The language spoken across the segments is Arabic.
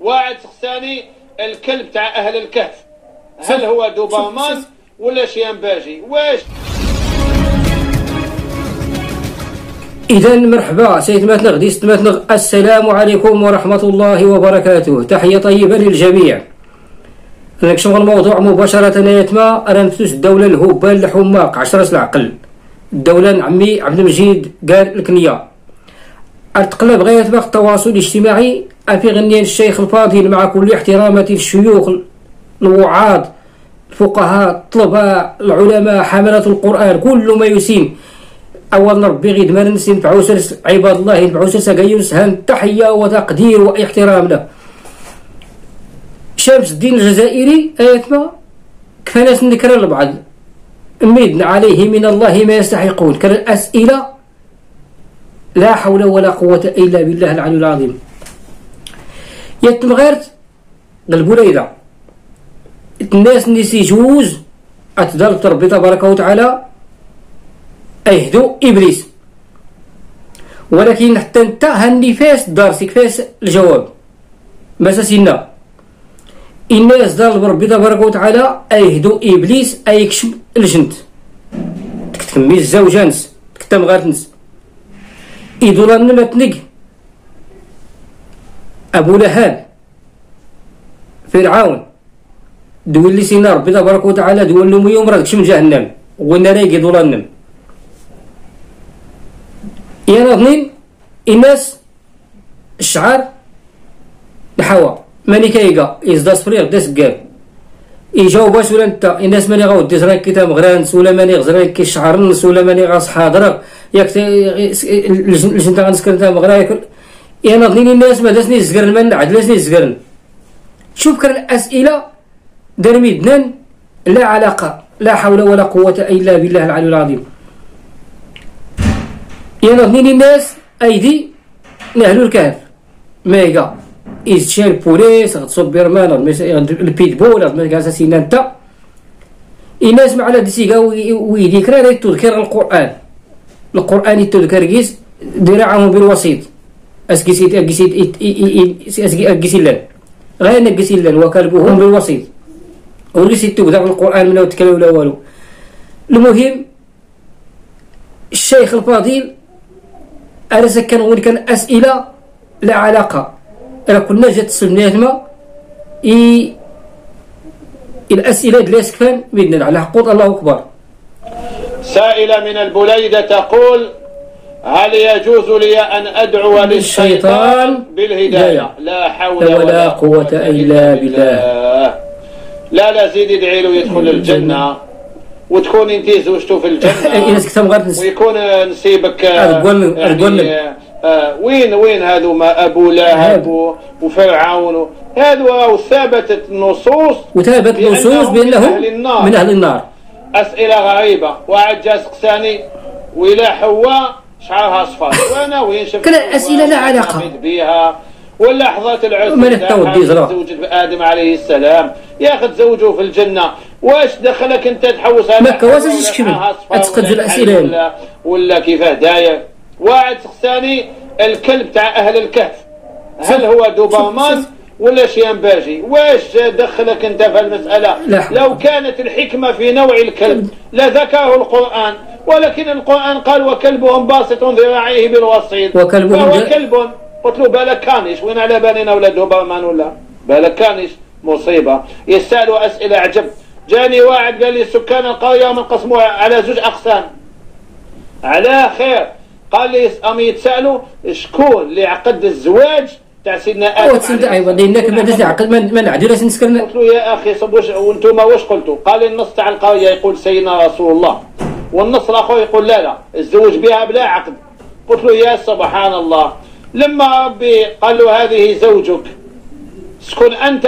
واحد سقساني الكلب تاع اهل الكهف هل هو دوبرمان ولا شيامباجي؟ واش إذا مرحبا سيدماتنا غدي ستماتنا، السلام عليكم ورحمة الله وبركاته. تحية طيبة للجميع. نكشف الموضوع مباشرة يتما. أنا نفسوس الدولة الهبال الحماق 10 العقل، الدولة عمي عبد المجيد قال الكنية. أتقلب غاية باق التواصل الاجتماعي أفي غنيان الشيخ الفاضل مع كل احترامات الشيوخ الوعاظ الفقهاء الطلباء العلماء حملة القرآن كل ما يسين. أولا ربي غيد ما نسين بعوسرس عباد الله بعوسرس قيوس هان تحية وتقدير واحترام له. شمس الدين الجزائري آياتما كفانا نكرر لبعض ميدنا عليه من الله ما يستحقون. كان الأسئلة لا حول ولا قوة إلا بالله العلي العظيم. يتم غيرت البوليدة الناس نسي جوز أتدرب ربي تبارك وتعالى أيهدو إبليس، ولكن حتى انت هالنفاس دارسك فاس الجواب مساسينا الناس دار ربي تبارك وتعالى أيهدو إبليس أيكشف الجنت تكتمي الزوجانس تكتم غارتنس إدولا نمتنق أبو لهاب فرعون دول سينا ربي تبارك وتعالى دول لهم يوم راك شم جهنم وانا رايقي دولانم يا نظنين الناس الشعار الحوا ماني كايقا يزدا صفريغ دا سكاب يجاوباش ولا انت الناس ماني غاود ديزراك كتاب غرانس ولا ماني غزراك كي شعرنس ولا ماني غاص حاضرك ياك لجنتا غنسكر انت مغراك يا نظنين الناس ما داسني زقرن ما نعدلاسني زقرن. شوف كان الأسئلة درميدنان لا علاقة لا حول ولا قوة إلا بالله العلي العظيم. ينظنين الناس أيدي نهلو الكهف ميغا إزشال بوليس غتصبر مان البيتبول غتصبر سينا انت الناس مع على ديسيغا ويذكر تذكر القرآن يتذكر كيس دراعهم بالوسيط أسكيسيلان غير نقسيلان وكلبهم بالوسيط وليس تبدأ القرآن منه وتكلم ولا والو. المهم الشيخ الفاضل أرسل كان أسئلة لا علاقة. أنا كنا جات السبنات الأسئلة دلاس كان بدنا على حقوق الله أكبر. سائلة من البليدة تقول هل يجوز لي أن أدعو للشيطان بالهداية؟ لا حول ولا قوة إلا بالله. لا زيد ادعي له يدخل الجنة وتكون انت زوجته في الجنة ويكون نسيبك يعني وين هذوما أبو لهب وفرعون هذو ثابتت النصوص بأنهم من أهل النار. أسئلة غريبة. واحد جا سقساني وإلى حواء شعرها أصفر وأنا وين شفت كل أسئلة لا علاقة بها واللحظات العسر زوجة آدم عليه السلام ياخذ زوجه في الجنة. واش دخلك انت تحوس على مكة واش تشكل اتقد الأسئلة ولا كيفاه داير؟ واحد سقساني الكلب تاع أهل الكهف هل هو دوبرمان ولا شيامباجي؟ واش دخلك انت في المسألة؟ لو كانت الحكمة في نوع الكلب لذكره القرآن، ولكن القرآن قال وكلبهم باسط ذراعيه بالوسيط فهو كلب. قلت له بالك كانش وين على بالنا ولا دوبرمان ولا بالك كانش مصيبة. يسألوا أسئلة عجب. جاني واحد قال لي سكان القرية منقسموا على 2 أقسام على خير. قال لي يتسألوا شكون اللي عقد الزواج تاع سيدنا آدم ايوا لانك ما داش عقد ما نعدلوش نسكرنا. قلت له يا اخي وانتم واش قلتوا؟ قال لي النص تاع القرية يقول سيدنا رسول الله والنص الاخر يقول لا الزوج بها بلا عقد. قلت له يا سبحان الله. لما ربي قال له هذه زوجك اسكن أنت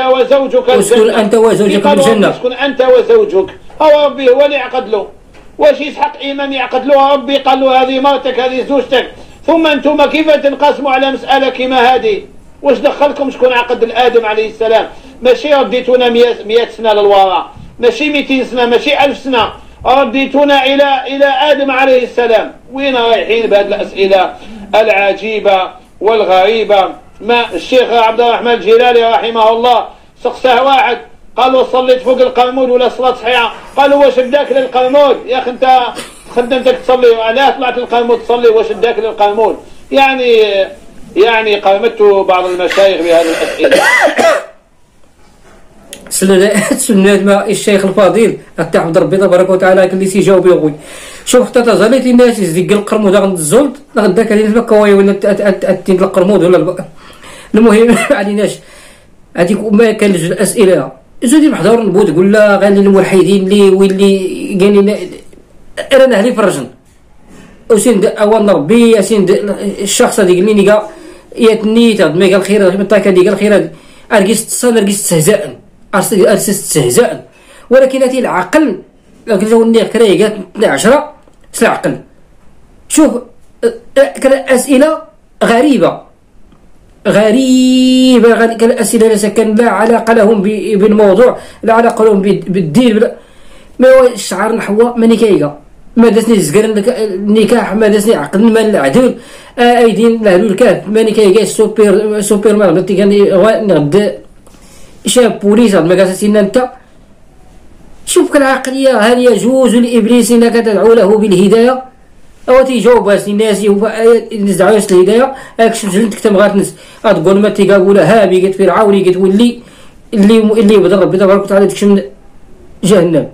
وزوجك الجنة اسكن أنت وزوجك. هو ربي هو اللي عقد له. واش يسحق إمام يعقد له؟ ربي قال له هذه مرتك هذه زوجتك. ثم أنتم كيف تنقسموا على مسألة كما هذه؟ واش دخلكم شكون عقد الآدم عليه السلام؟ ماشي رديتونا 100 سنة للوراء، ماشي 200 سنة، ماشي 1000 سنة، رديتونا إلى آدم عليه السلام. وين رايحين بهذه الأسئلة العجيبة والغريبة؟ ما الشيخ عبد الرحمن الجلالي رحمه الله سقساه واحد قال له صليت فوق القرمود ولا صلاة صحيحة؟ قالوا واش اداك للقرمود يا اخي انت خدمتك تصلي علاه طلعت للقرمود تصلي واش اداك للقرمود؟ يعني قامت بعض المشايخ بهذه الاسئله. سنة ما الشيخ الفضيل تحمد ربي تبارك وتعالى اللي تيجاوب يا خويا. شوف حتى تزالت الناس يزيق القرمود غند الزولد غدا كاين الكواي ولا التين القرمود ولا المهم عليناش هذيك ما كان الاسئله زودي محضور نبوت تقول لا غير الملحدين اللي قال انا اهلي فرجن وسند اوان ربي اسند الشخص هذيك اللي نيقا يتنيت ما قال خير متى كان قال خير ارجست استهزاء استهزاء ولكن هذه العقل لكن لو اني كراي قالت 10 العقل شوف كان اسئله غريبه كان اسئله ليس كان لا علاقه لهم بالموضوع لا علاقه لهم بالدين ما هو الشعار نحو ماني كايقه ما داسني زقر النكاح ما داسني عقد ما العدول ايدين لاهلو الكهف ماني كايقه سوبر مان كان نغد شاب بوليس ما قاسينا انت شوف كالعقليه هل يجوز لابليس انك تدعو له بالهدايه او تيجاوب الناس ينزعوا الهدايه اكشف جلدك تبغى تنس تقول ما تيقولها هابي قلت فرعون قلت اللي بدا ربي تبارك وتعالى تكشم جهنم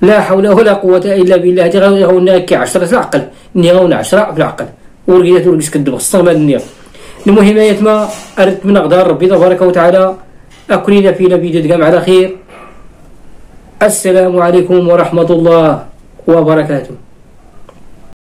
لا حول ولا قوه الا بالله تغاونا كي 10 في العقل نيغاونا 10 في العقل ورقيت ورقيت كدب الصمد النية. المهم يتما اردت من اقدار ربي تبارك وتعالى اكلنا فينا فيديو على خير. السلام عليكم ورحمه الله وبركاته.